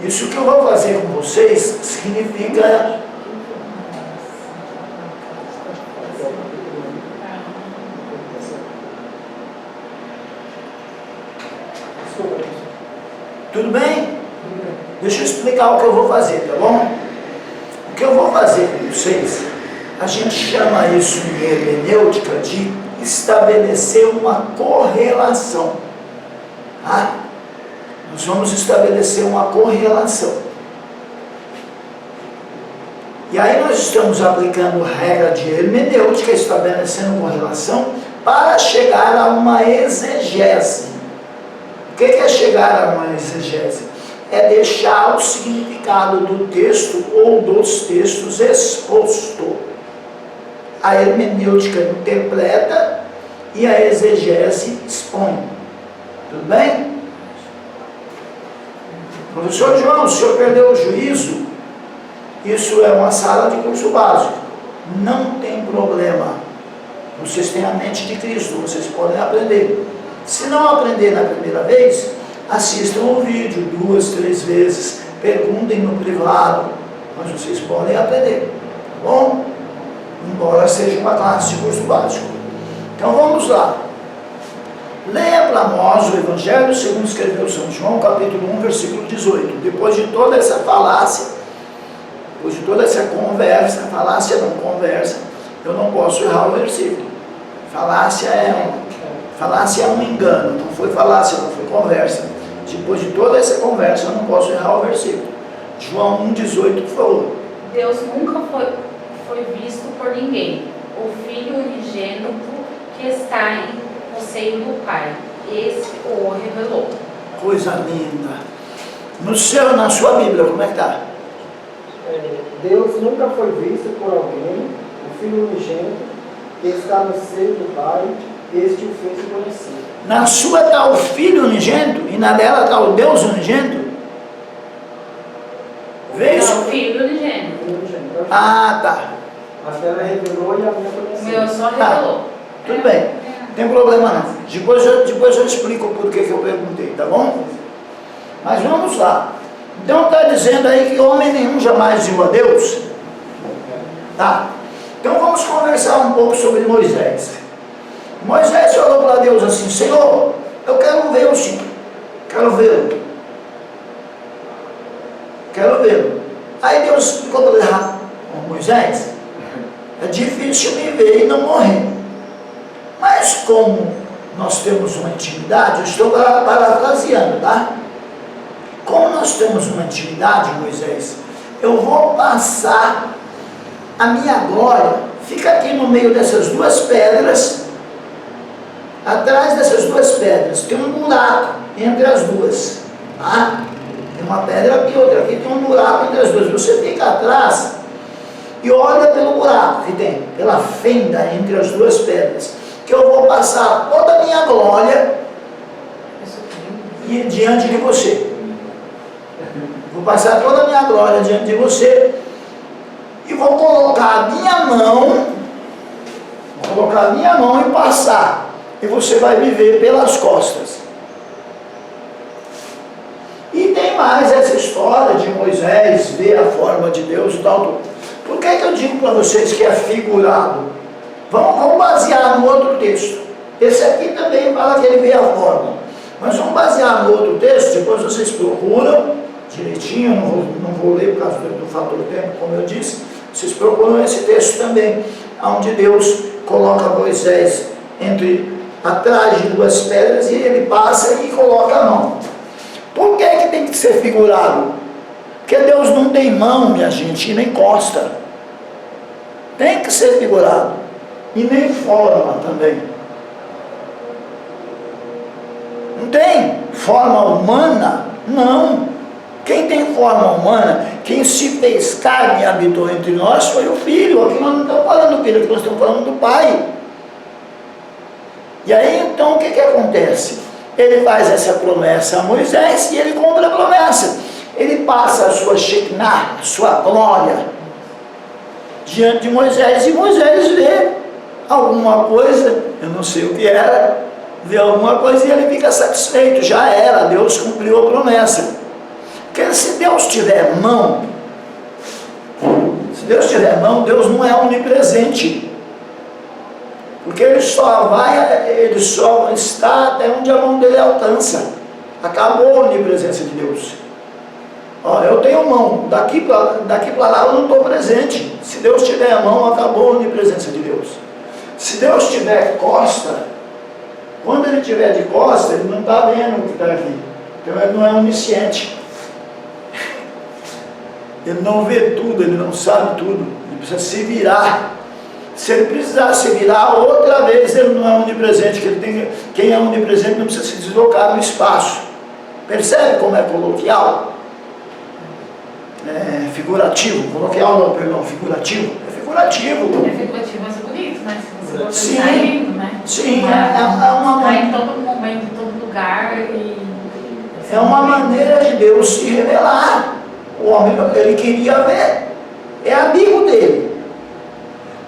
Isso que eu vou fazer com vocês significa tudo bem? Deixa eu explicar o que eu vou fazer, tá bom? O que eu vou fazer com vocês, a gente chama isso em hermenêutica de estabelecer uma correlação. Tá? Nós vamos estabelecer uma correlação. E aí nós estamos aplicando regra de hermenêutica, estabelecendo correlação, para chegar a uma exegese. O que é chegar a uma exegese? É deixar o significado do texto ou dos textos exposto. A hermenêutica interpreta e a exegese expõe. Tudo bem? Professor João, o senhor perdeu o juízo? Isso é uma sala de curso básico. Não tem problema. Vocês têm a mente de Cristo, vocês podem aprender. Se não aprender na primeira vez, assistam o vídeo 2, 3 vezes, perguntem no privado, mas vocês podem aprender, tá bom? Embora seja uma classe de curso básico. Então vamos lá. Leia para nós o Evangelho segundo escreveu São João, capítulo 1, versículo 18. Depois de toda essa falácia, depois de toda essa conversa, falácia não conversa, eu não posso errar o versículo. Falácia é um engano, não foi falácia, não foi conversa. Depois de toda essa conversa, eu não posso errar o versículo. João 1,18, por favor. Deus nunca foi visto por ninguém. O Filho unigênito que está no seio do Pai, esse o revelou. Coisa linda. Na sua Bíblia, como é que está? Deus nunca foi visto por alguém. O Filho unigênito que está no seio do Pai, este o fez conhecido. Na sua está o Filho unigênito e na dela está o Deus unigênito? Vê isso? Não, o Filho unigênito. Ah, tá. A dela revelou e a minha O conheceu. meu só Tá. revelou. Tudo bem, não tem problema não. Depois eu explico por que eu perguntei, tá bom? Mas vamos lá. Então está dizendo aí que homem nenhum jamais viu a Deus? Tá. Então vamos conversar um pouco sobre Moisés. Moisés falou para Deus assim: Senhor, eu quero ver o Senhor, quero vê-lo. Quero vê-lo. Aí Deus ficou para ele: Moisés, é difícil me ver e não morrer. Mas como nós temos uma intimidade, eu estou parafraseando, tá? Como nós temos uma intimidade, Moisés, eu vou passar a minha glória, fica aqui no meio dessas duas pedras, atrás dessas duas pedras, tem um buraco entre as duas, tá? Tem uma pedra aqui, outra aqui, tem um buraco entre as duas. Você fica atrás e olha pelo buraco que tem, pela fenda entre as duas pedras, que eu vou passar toda a minha glória diante de você. Vou passar toda a minha glória diante de você e vou colocar a minha mão e passar, e você vai me ver pelas costas. E tem mais essa história de Moisés ver a forma de Deus e tal. Por que eu digo para vocês que é figurado? Vamos basear no outro texto. Esse aqui também fala que ele vê a forma, mas vamos basear no outro texto. Depois vocês procuram direitinho, não vou ler por causa do fator tempo, como eu disse. Vocês procuram esse texto também, onde Deus coloca Moisés atrás de duas pedras e ele passa e coloca a mão. Por que tem que ser figurado? Porque Deus não tem mão, minha gente, e nem costa. Tem que ser figurado. E nem forma também. Não tem forma humana? Não. Quem tem forma humana, quem se fez carne e habitou entre nós foi o Filho. Aqui nós não estamos falando do Filho, aqui nós estamos falando do Pai. E aí então o que acontece? Ele faz essa promessa a Moisés e ele cumpre a promessa. Ele passa a sua Shekinah, a sua glória, diante de Moisés, e Moisés vê alguma coisa, eu não sei o que era, vê alguma coisa e ele fica satisfeito, já era, Deus cumpriu a promessa. O Porque se Deus tiver mão, Deus não é onipresente. Porque Ele só está até onde a mão dele alcança. Acabou a onipresença de Deus. Ó, eu tenho mão, daqui para lá eu não estou presente. Se Deus tiver a mão, acabou a onipresença de Deus. Se Deus tiver costa, quando Ele tiver de costa, Ele não está vendo o que está aqui. Então Ele não é onisciente. Ele não vê tudo, Ele não sabe tudo. Ele precisa se virar. Se Ele precisar se virar outra vez, Ele não é onipresente. Quem é onipresente não precisa se deslocar no espaço. Percebe como é coloquial? É figurativo. Coloquial não, perdão, figurativo. É figurativo. É figurativo, mas é bonito, né? Se você Sim, está indo, né? Sim, é uma Está em todo momento, em todo lugar. É uma maneira de Deus se revelar. O homem, ele queria ver. É amigo dele.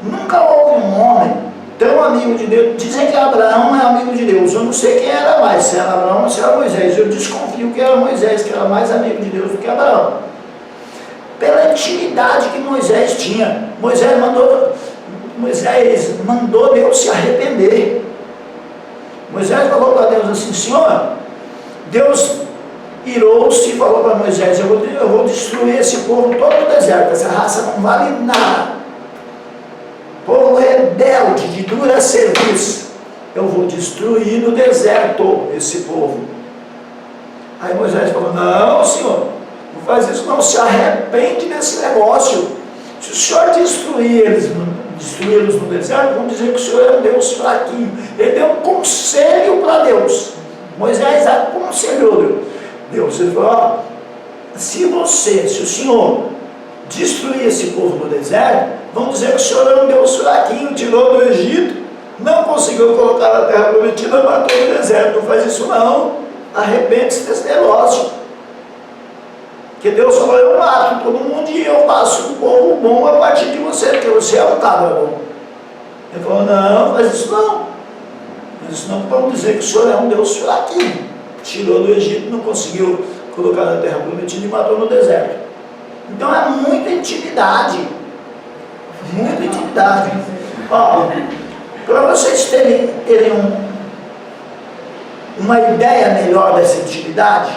Nunca houve um homem tão amigo de Deus. Dizem que Abraão é amigo de Deus. Eu não sei quem era mais, se era Abraão ou se era Moisés. Eu desconfio que era Moisés, que era mais amigo de Deus do que Abraão. Pela intimidade que Moisés tinha. Moisés mandou Deus se arrepender. Moisés falou para Deus assim: Senhor, Deus irou-se e falou para Moisés: eu vou destruir esse povo todo no deserto. Essa raça não vale nada. Povo rebelde, de dura serviço. Eu vou destruir no deserto esse povo. Aí Moisés falou: não, Senhor, não faz isso não, se arrepende desse negócio. Se o Senhor destruí-los no deserto, vão dizer que o Senhor é um Deus fraquinho. Ele deu um conselho para Deus. Moisés aconselhou Deus. Ele falou: ó, se o Senhor destruir esse povo no deserto, vão dizer que o Senhor é um Deus fraquinho, tirou do Egito, não conseguiu colocar na terra prometida, matou no deserto. Não faz isso não, arrepende-se desse negócio. Porque Deus falou: eu mato todo mundo e eu faço um povo bom a partir de você, porque você é um cabra bom. Ele falou: não, faz isso não. Mas isso não vão dizer que o Senhor é um Deus fraquinho, tirou do Egito, não conseguiu colocar na terra prometida e matou no deserto. Então é muita intimidade. Muita intimidade. Ó, para vocês terem uma ideia melhor dessa intimidade,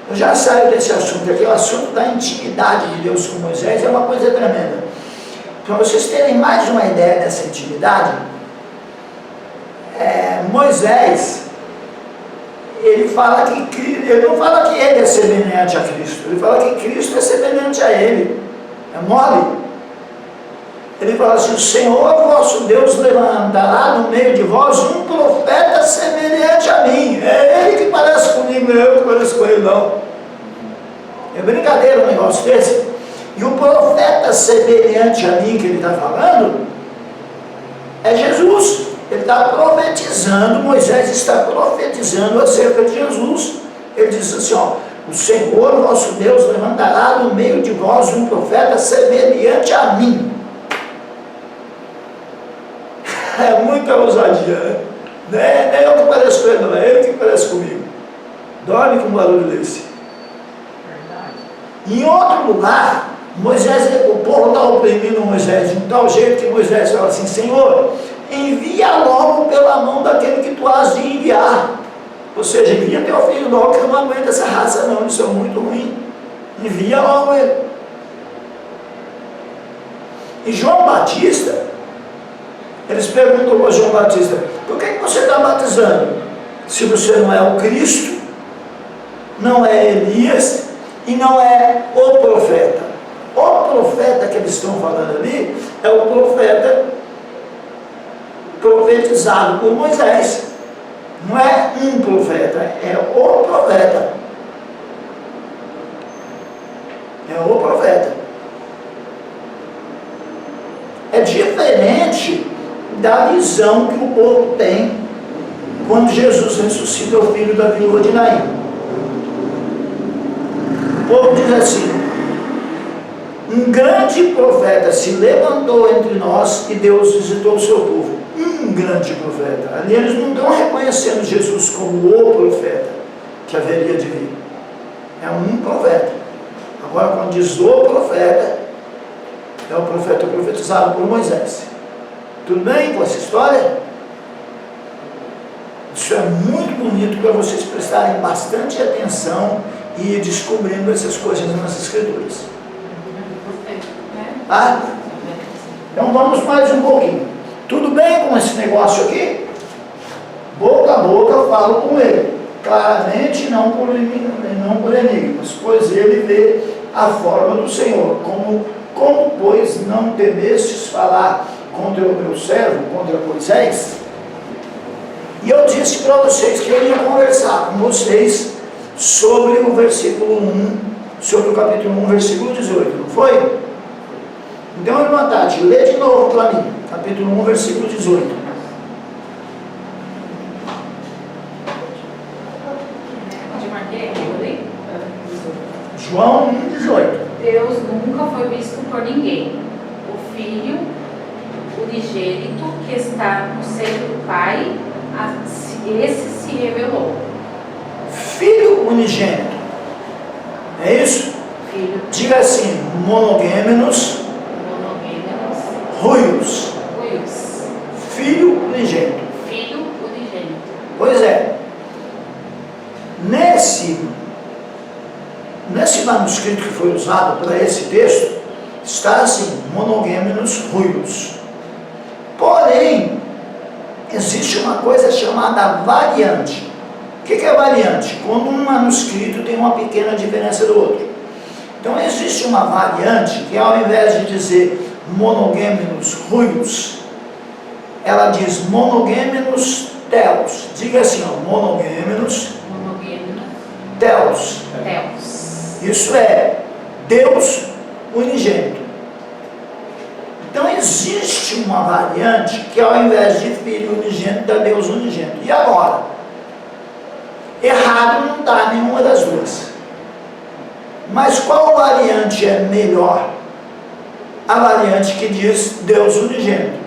eu já saio desse assunto aqui. O assunto da intimidade de Deus com Moisés é uma coisa tremenda. Para vocês terem mais uma ideia dessa intimidade, Moisés, ele não fala que ele é semelhante a Cristo, ele fala que Cristo é semelhante a ele. É mole. Ele fala assim: o Senhor vosso Deus levantará no meio de vós um profeta semelhante a mim. É ele que parece comigo, não é eu que pareço com ele, não. É brincadeira um negócio desse. E o profeta semelhante a mim que ele está falando é Jesus. Ele está profetizando, Moisés está profetizando acerca de Jesus. Ele diz assim: ó, o Senhor vosso Deus levantará no meio de vós um profeta semelhante a mim. É muita ousadia, né? Não é eu que pareço com ele, não é ele que parece comigo. Dorme com um barulho desse. Verdade. Em outro lugar, o povo está oprimindo Moisés de um tal jeito que Moisés fala assim: Senhor, envia logo pela mão daquele que tu has de enviar. Ou seja, envia teu filho logo, que eu não aguento essa raça não, isso é muito ruim. Envia logo ele. E João Batista, eles perguntam para João Batista: por que você está batizando? Se você não é o Cristo, não é Elias e não é o profeta. O profeta que eles estão falando ali é o profeta profetizado por Moisés. Não é um profeta, é o profeta. É o profeta. É diferente da visão que o povo tem quando Jesus ressuscita o filho da viúva de Naim. O povo diz assim: um grande profeta se levantou entre nós e Deus visitou o seu povo. Um grande profeta. Ali eles não estão reconhecendo Jesus como o profeta que haveria de vir. É um profeta. Agora, quando diz o profeta, é o profeta profetizado por Moisés. Tudo bem com essa história? Isso é muito bonito para vocês prestarem bastante atenção e ir descobrindo essas coisas nas Escrituras. Tá? Então vamos mais um pouquinho. Tudo bem com esse negócio aqui? Boca a boca eu falo com ele. Claramente, não por enigmas, pois ele vê a forma do Senhor. Como pois, não temestes falar contra o meu servo, contra Moisés? E eu disse para vocês que eu ia conversar com vocês sobre o versículo 1, sobre o capítulo 1, versículo 18, não foi? Então, irmã Tati, lê de novo para mim, capítulo 1, versículo 18. João 1,18. Deus nunca foi visto por ninguém. O Filho unigênito que está no seio do Pai, esse se revelou. Filho unigênito. É isso? Filho. Diga assim, monogêmenos, ruios. Filho unigênito. Filho unigênito. Pois é. Nesse manuscrito que foi usado para esse texto, está assim, monogêmenos ruios. Porém, existe uma coisa chamada variante. O que é variante? Quando um manuscrito tem uma pequena diferença do outro. Então, existe uma variante que, ao invés de dizer monogêmenos ruios, ela diz monogêmenos telos. Diga assim, ó, monogêmenos telos. Isso é Deus unigênito. Então existe uma variante que, ao invés de filho unigênito, dá Deus unigênito. E agora? Errado não está nenhuma das duas. Mas qual variante é melhor? A variante que diz Deus unigênito.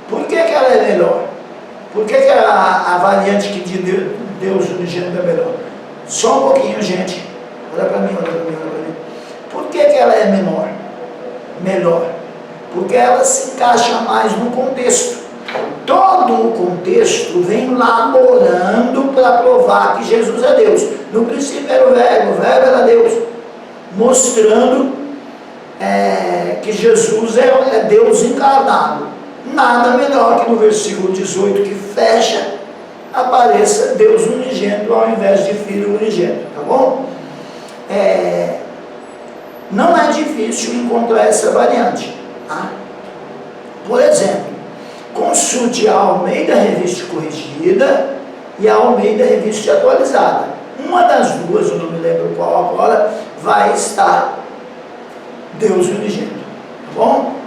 Por que ela é melhor? Por que a variante que diz Deus unigênito é melhor? Só um pouquinho, gente. Olha para mim, olha para mim, olha para mim. Por que ela é menor? Melhor. Porque ela se encaixa mais no contexto. Todo o contexto vem laborando para provar que Jesus é Deus. No princípio era o Verbo era Deus. Mostrando que Jesus é Deus encarnado. Nada melhor que no versículo 18 que fecha, apareça Deus unigênito ao invés de Filho unigênito, tá bom? Não é difícil encontrar essa variante, tá? Por exemplo, consulte a Almeida Revista Corrigida e a Almeida Revista Atualizada. Uma das duas, eu não me lembro qual agora, vai estar Deus unigênito, tá bom?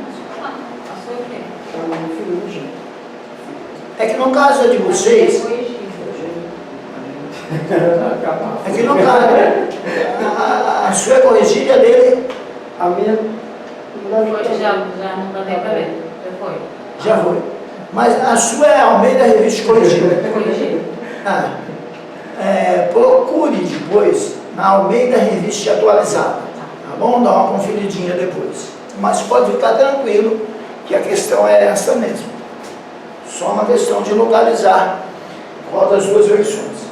É que no caso de vocês, é que no caso, a sua corrigida dele, a minha já não dá nem para ver, já foi. Já foi. Mas a sua é Almeida Revista Corrigida. Procure depois na Almeida Revista Atualizada, tá bom? Dá uma conferidinha depois. Mas pode ficar tranquilo que a questão é essa mesmo. Só uma questão de localizar qual das duas versões.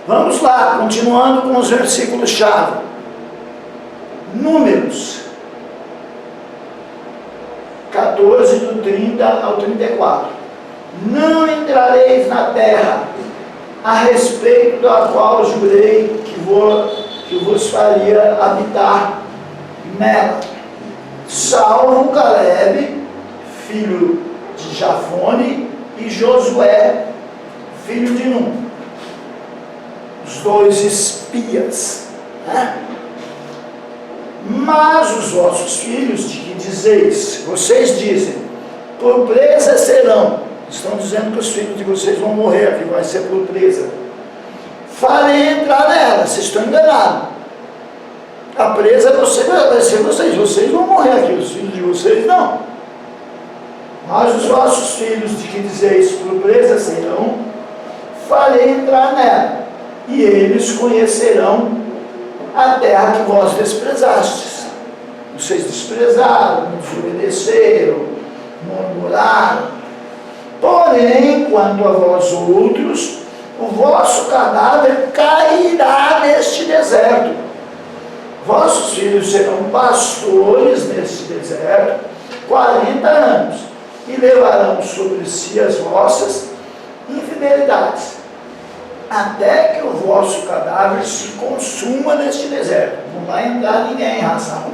Vamos lá, continuando com os versículos-chave. Números 14, do 30 ao 34. Não entrareis na terra a respeito da qual jurei que vos faria habitar nela, salvo Caleb, filho de Jafone, e Josué, filho de Num, os dois espias, né? Mas os vossos filhos, de que dizeis, vocês dizem, por presa serão, estão dizendo que os filhos de vocês vão morrer, que vai ser por presa, farei entrar nela, vocês estão enganados. A presa vai ser vocês vão morrer aqui, os filhos de vocês não. Mas os vossos filhos, de que dizeis, por presa serão, farei entrar nela, e eles conhecerão a terra que vós desprezastes. Vocês desprezaram, desobedeceram, murmuraram. Porém, quanto a vós outros, o vosso cadáver cairá neste deserto. Vossos filhos serão pastores neste deserto 40 anos, e levarão sobre si as vossas infidelidades, até que o vosso cadáver se consuma neste deserto. Não vai entrar ninguém em ração.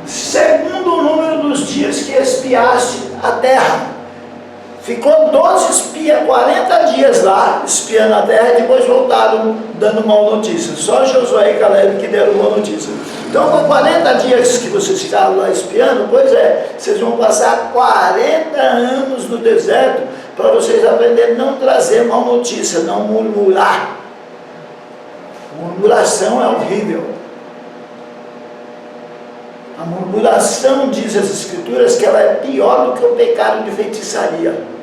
Segundo o número dos dias que espiaste a terra. Ficou 12 espias, 40 dias lá, espiando a terra, e depois voltaram dando mal notícia. Só Josué e Caleb que deram boa notícia. Então, com 40 dias que vocês ficaram lá espiando, pois é, vocês vão passar 40 anos no deserto, para vocês aprenderem a não trazer mal notícia, não murmurar. Murmuração é horrível. A murmuração, diz as Escrituras, que ela é pior do que o pecado de feitiçaria.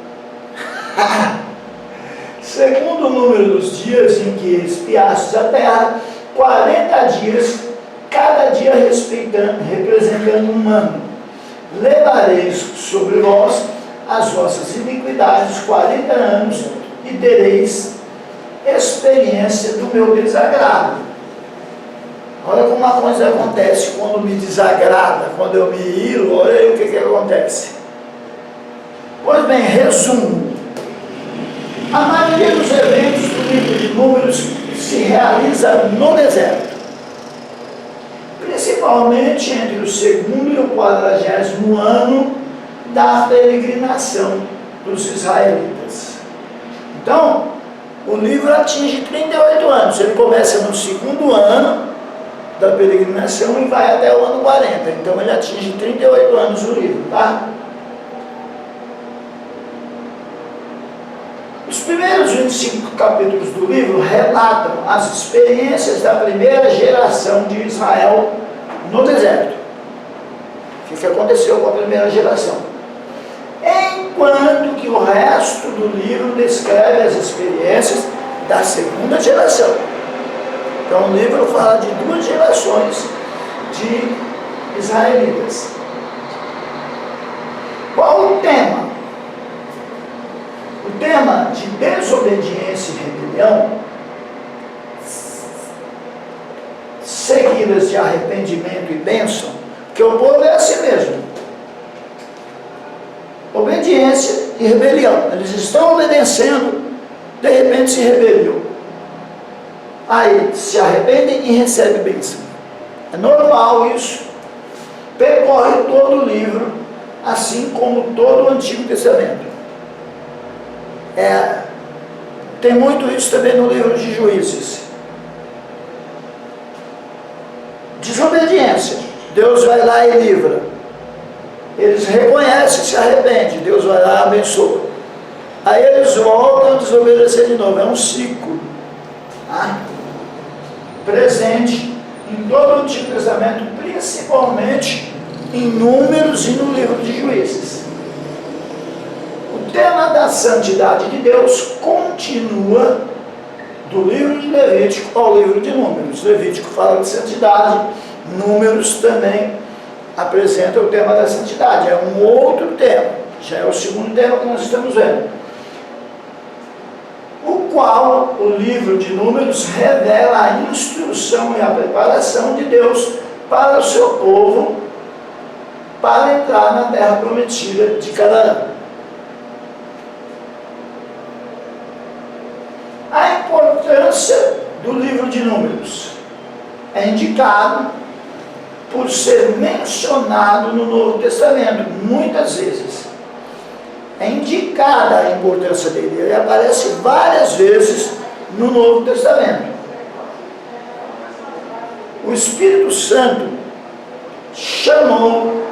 Segundo o número dos dias em que espiastes a terra, 40 dias, cada dia representando um ano. Levareis sobre vós as vossas iniquidades 40 anos, e tereis experiência do meu desagrado. Olha como uma coisa acontece quando me desagrada, quando eu me iro, olha aí o que acontece. Pois bem, resumo. A maioria dos eventos do livro de Números se realiza no deserto, principalmente entre o 2º e o 40º ano da peregrinação dos israelitas. Então, o livro atinge 38 anos. Ele começa no 2º ano da peregrinação e vai até o ano 40. Então ele atinge 38 anos o livro, tá? Os primeiros 25 capítulos do livro relatam as experiências da primeira geração de Israel no deserto. O que aconteceu com a primeira geração? Enquanto que o resto do livro descreve as experiências da segunda geração. Então o livro fala de 2 gerações de israelitas. Qual o tema? O tema de desobediência e rebelião, seguidas de arrependimento e bênção, porque o povo é assim mesmo. Obediência e rebelião. Eles estão obedecendo, de repente se rebeliam. Aí se arrependem e recebem bênção. É normal isso. Percorre todo o livro, assim como todo o Antigo Testamento. Tem muito isso também no livro de Juízes. Desobediência. Deus vai lá e livra. Eles reconhecem, se arrependem. Deus vai lá e abençoa. Aí eles voltam a desobedecer de novo. É um ciclo. Tá? Presente em todo o Antigo Testamento, principalmente em Números e no livro de Juízes. O tema da santidade de Deus continua do livro de Levítico ao livro de Números. Levítico fala de santidade, Números também apresenta o tema da santidade. É um outro tema, já é o segundo tema que nós estamos vendo. O qual o livro de Números revela a instrução e a preparação de Deus para o seu povo para entrar na terra prometida de Canaã. A importância do livro de Números é indicado por ser mencionado no Novo Testamento muitas vezes. É indicada a importância dele. Ele aparece várias vezes no Novo Testamento. O Espírito Santo chamou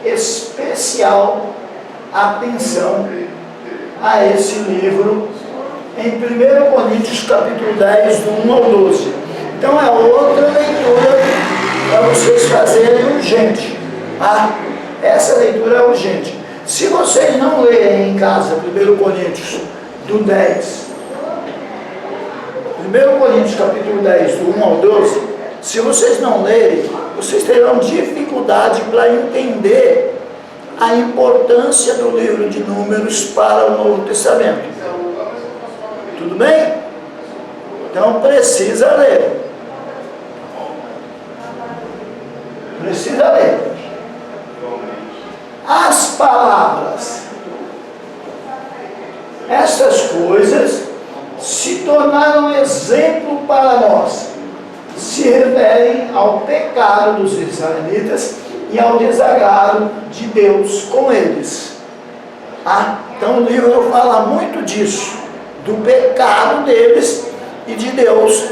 especial atenção a esse livro em 1 Coríntios capítulo 10, do 1 ao 12. Então é outra leitura para vocês fazerem urgente. Tá? Essa leitura é urgente. Se vocês não lerem em casa 1 Coríntios do 10, 1 Coríntios capítulo 10, do 1 ao 12, se vocês não lerem, vocês terão dificuldade para entender a importância do livro de Números para o Novo Testamento. Tudo bem? Então precisa ler. Precisa ler. As palavras, essas coisas se tornaram exemplo para nós. Se referem ao pecado dos israelitas e ao desagrado de Deus com eles. Então o livro fala muito disso, do pecado deles e de Deus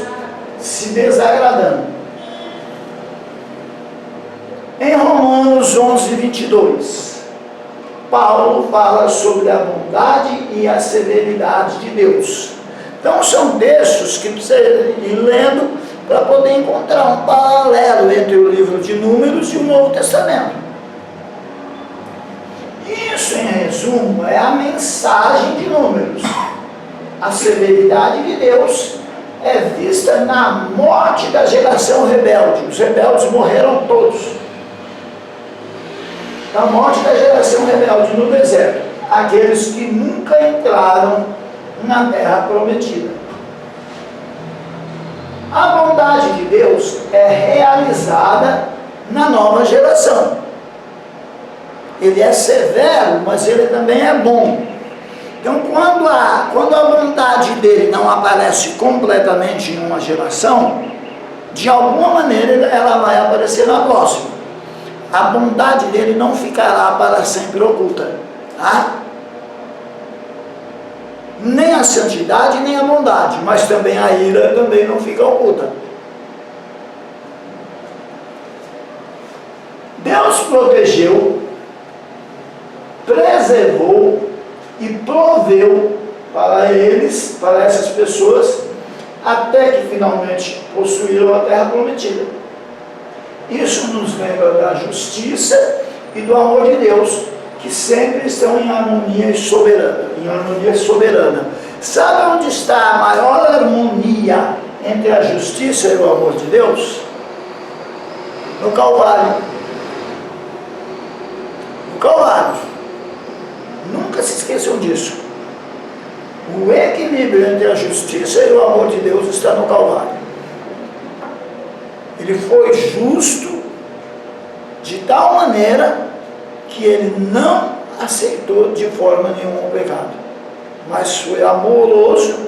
se desagradando. Em Romanos 11, 22, Paulo fala sobre a bondade e a severidade de Deus. Então são textos que precisa ir lendo para poder encontrar um paralelo entre o livro de Números e o Novo Testamento. Isso, em resumo, é a mensagem de Números. A severidade de Deus é vista na morte da geração rebelde. Os rebeldes morreram todos. Na morte da geração rebelde no deserto. Aqueles que nunca entraram na terra prometida. A bondade de Deus é realizada na nova geração. Ele é severo, mas ele também é bom. Então, quando a bondade dele não aparece completamente em uma geração, de alguma maneira ela vai aparecer na próxima. A bondade dele não ficará para sempre oculta. Nem a santidade, nem a bondade, mas também a ira também não fica oculta. Deus protegeu, preservou e proveu para eles, para essas pessoas, até que finalmente possuíram a terra prometida. Isso nos lembra da justiça e do amor de Deus, que sempre estão em harmonia soberana. Sabe onde está a maior harmonia entre a justiça e o amor de Deus? No Calvário. No Calvário. Nunca se esqueçam disso. O equilíbrio entre a justiça e o amor de Deus está no Calvário. Ele foi justo de tal maneira que ele não aceitou de forma nenhuma o pecado, mas foi amoroso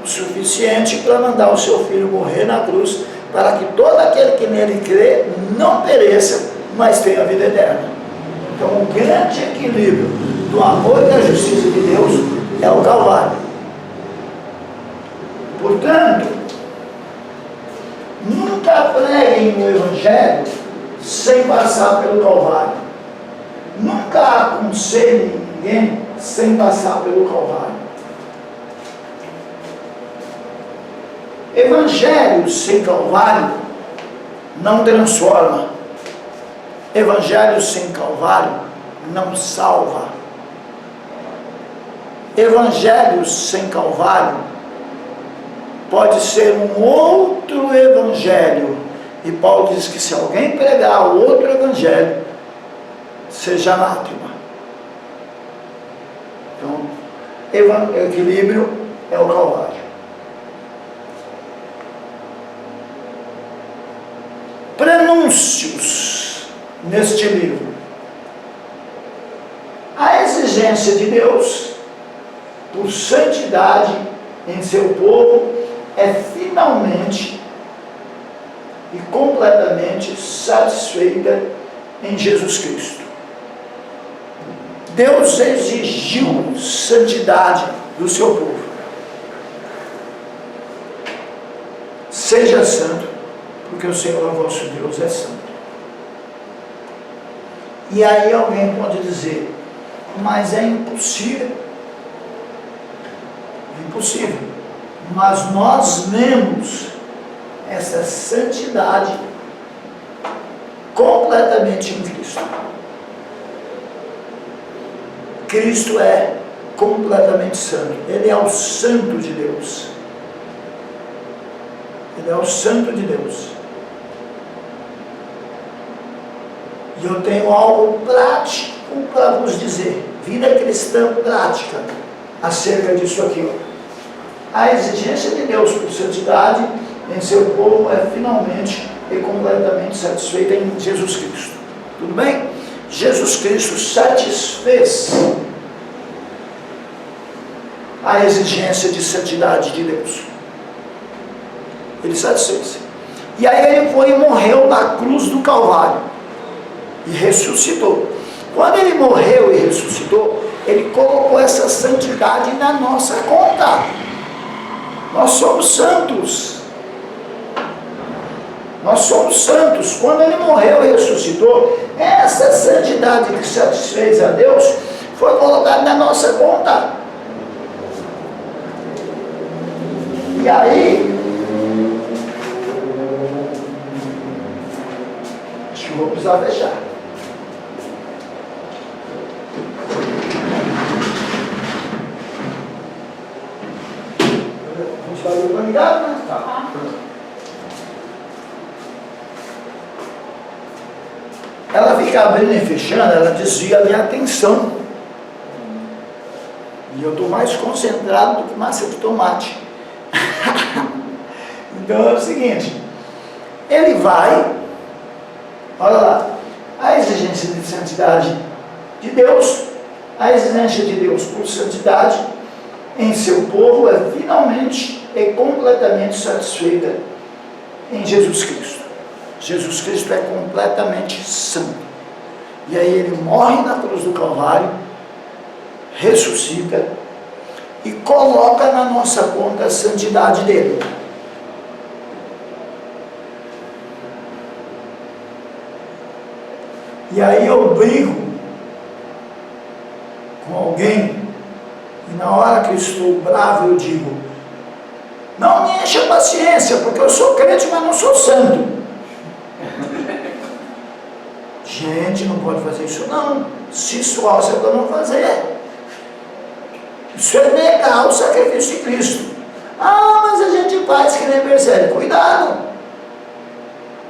o suficiente para mandar o seu filho morrer na cruz, para que todo aquele que nele crê não pereça, mas tenha vida eterna. Então o grande equilíbrio do amor e da justiça de Deus é o Calvário. Portanto, nunca preguem o Evangelho sem passar pelo Calvário. Nunca aconselhe ninguém sem passar pelo Calvário. Evangelho sem Calvário não transforma. Evangelho sem Calvário não salva. Evangelho sem Calvário pode ser um outro evangelho. E Paulo diz que se alguém pregar outro evangelho, seja anátema. Então, o equilíbrio é o Calvário. Prenúncios neste livro. A exigência de Deus por santidade em seu povo é finalmente e completamente satisfeita em Jesus Cristo. Deus exigiu santidade do seu povo. Seja santo, porque o Senhor vosso Deus é santo. E aí alguém pode dizer, mas é impossível. É impossível. Mas nós vemos essa santidade completamente em Cristo. Cristo é completamente santo. Ele é o santo de Deus. Ele é o santo de Deus. E eu tenho algo prático para vos dizer. Vida cristã prática acerca disso aqui. A exigência de Deus por santidade em seu povo é finalmente e completamente satisfeita em Jesus Cristo. Tudo bem? Jesus Cristo satisfez a exigência de santidade de Deus. Ele satisfez. E aí ele foi e morreu na cruz do Calvário. E ressuscitou. Quando ele morreu e ressuscitou, ele colocou essa santidade na nossa conta. Nós somos santos. Nós somos santos. Quando ele morreu e ressuscitou, essa santidade que satisfez a Deus foi colocada na nossa conta. E aí, acho que eu vou precisar fechar. A gente vai organizado, né? Tá. Ela fica abrindo e fechando, ela desvia a minha atenção. E eu estou mais concentrado do que massa de tomate. Então é o seguinte, ele vai, olha lá, a exigência de santidade de Deus, a exigência de Deus por santidade em seu povo é finalmente e completamente satisfeita em Jesus Cristo. Jesus Cristo é completamente santo. E aí ele morre na cruz do Calvário, ressuscita e coloca na nossa conta a santidade dele. E aí eu brigo com alguém e na hora que eu estou bravo eu digo: não me encha a paciência, porque eu sou crente, mas não sou santo. Gente, não pode fazer isso não. Se esforça para não fazer. Isso é negar o sacrifício de Cristo. Ah, mas a gente faz que nem percebe. Cuidado.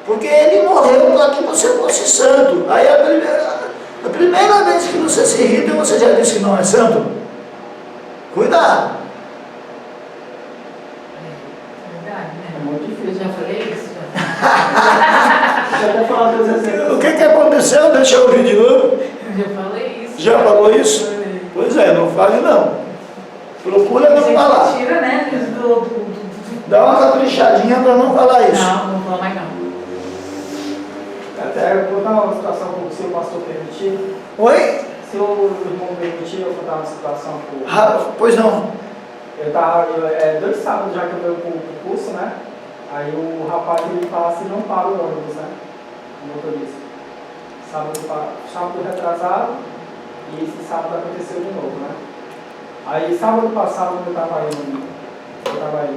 Porque ele morreu para que você fosse santo. Aí a primeira vez que você se irrita, você já disse que não é santo. Cuidado. Verdade, né? É muito difícil. Eu já falei isso? Já até falar dos exemplos. O que aconteceu? Deixa eu ouvir de novo. Eu já falei isso. Já falou isso? Pois é, não fale não. Procura não falar. Tira, né? Dá uma caprichadinha para não falar isso. Não, não vou falar mais não. Até eu vou dar uma situação para se o pastor permitir. Oi? Se o irmão permitir, eu vou dar uma situação para o... Pois não. Eu tava, 2 sábados já que eu venho pro curso, né? Aí o rapaz ele passa e não para o ônibus, né? O motorista. Sábado retrasado e esse sábado aconteceu de novo, né? Aí sábado passado, quando eu tava indo,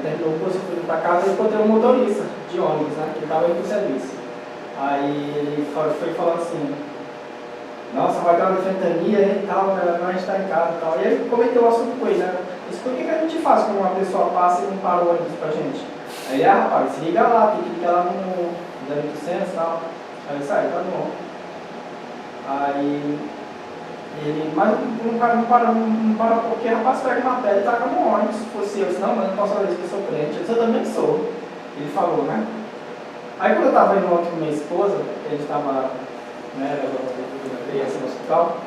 terminou o curso, eu fui pra casa e encontrei um motorista de ônibus, né? Que tava indo pro serviço. Aí ele foi falando assim: nossa, vai dar uma ventania e tal, né? A gente tá em casa e tal. E aí comentei o assunto com ele, né? Disse: por que a gente faz quando uma pessoa passa e não para o ônibus pra gente? Aí ele: rapaz, se liga lá, tem que ligar lá no 0800 e tal. Aí eu saí, tá bom. Aí ele: mas não para porque rapaz pega uma pedra e taca no ônibus. Se fosse eu, disse: não, mas não posso fazer isso que eu sou crente. Eu disse: eu também sou. Ele falou, né? Aí quando eu tava indo ontem com minha esposa, a gente tava, né, levando a criança no hospital,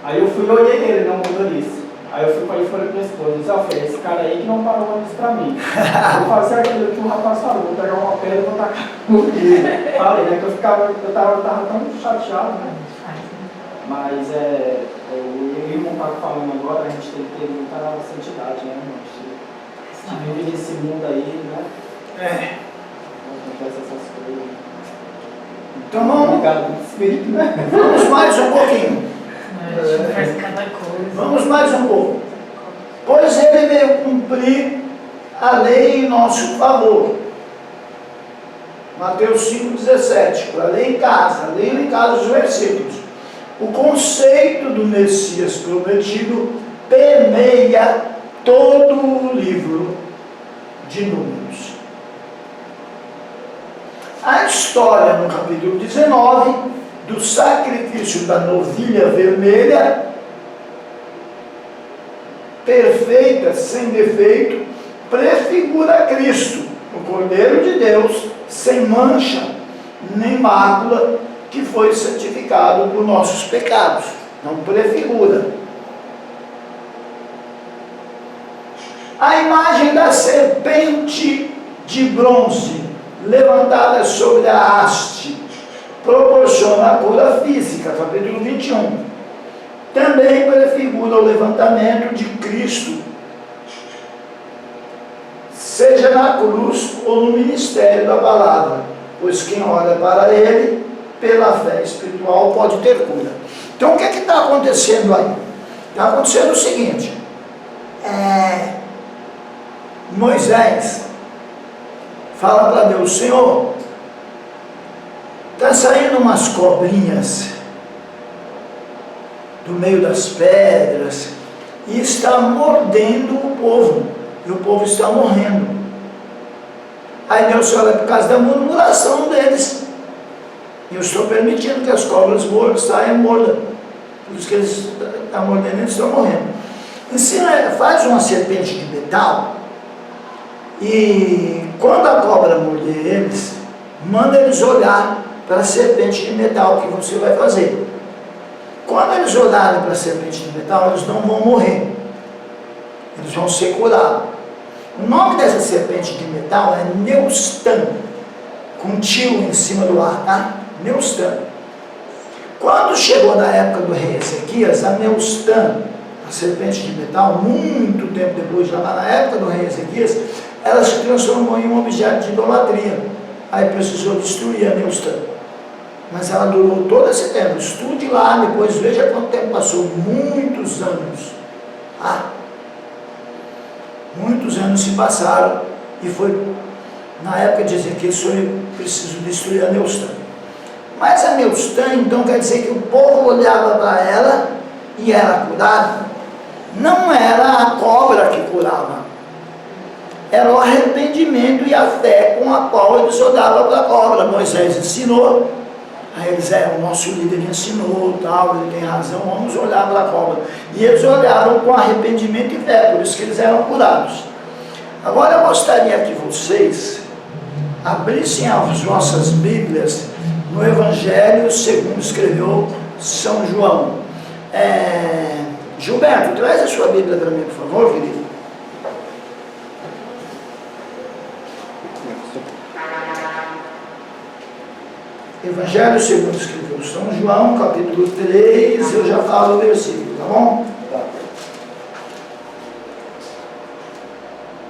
aí eu fui e olhei ele, não o motorista. Aí eu fui para ele e falei pra minha esposa: disse: ó, filho, esse cara aí que não parou o ônibus pra mim. Eu vou fazer aquilo que o rapaz falou, vou pegar uma pedra e vou tacar no ele. Falei, né, que eu tava tão chateado, né? Mas o irmão tá falando agora, a gente tem que ter muita santidade, né, irmão? A gente vive nesse mundo aí, né? Acontece essas coisas. Então vamos, Obrigado pelo espírito, né? vamos mais um pouquinho. A gente faz cada coisa. Vamos mais um pouco. Pois ele veio cumprir a lei em nosso favor. Mateus 5,17. Para ler em casa, leiam em casa os versículos. O conceito do Messias prometido permeia todo o livro de Números. A história no capítulo 19 do sacrifício da novilha vermelha, perfeita, sem defeito, prefigura Cristo, o Cordeiro de Deus, sem mancha nem mácula, que foi santificado por nossos pecados. Não prefigura. A imagem da serpente de bronze levantada sobre a haste proporciona a cura física, capítulo 21. Também prefigura o levantamento de Cristo, seja na cruz ou no ministério da palavra, pois quem olha para ele, pela fé espiritual, pode ter cura. Então o que está acontecendo aí? Está acontecendo o seguinte, Moisés fala para Deus: Senhor, está saindo umas cobrinhas do meio das pedras e está mordendo o povo, e o povo está morrendo. Aí Deus fala: é por causa da murmuração deles, e eu estou permitindo que as cobras saiam mordas, por isso que eles estão mordendo, eles estão morrendo. Faz uma serpente de metal, e quando a cobra morder eles, manda eles olhar para a serpente de metal que você vai fazer. Quando eles olharem para a serpente de metal, eles não vão morrer, eles vão ser curados. O nome dessa serpente de metal é Neustan, com tio em cima do ar, tá? Neustan. Quando chegou na época do rei Ezequias, a Neustan, a serpente de metal, muito tempo depois, já lá na época do rei Ezequias, ela se transformou em um objeto de idolatria. Aí precisou destruir a Neustan. Mas ela durou todo esse tempo. Estude lá, depois veja quanto tempo passou. Muitos anos. Muitos anos se passaram, e foi na época de Ezequias foi preciso destruir a Neustan. Mas a Neustan, então, quer dizer que o povo olhava para ela e era curado. Não era a cobra que curava, era o arrependimento e a fé com a qual eles olhavam para a cobra. Moisés ensinou, aí eles, o nosso líder ensinou, tal, ele tem razão, vamos olhar para a cobra. E eles olhavam com arrependimento e fé, por isso que eles eram curados. Agora eu gostaria que vocês abrissem as vossas Bíblias no Evangelho segundo escreveu São João. Gilberto, traz a sua Bíblia para mim, por favor, querido. Evangelho segundo escreveu São João, capítulo 3, eu já falo o versículo, tá bom?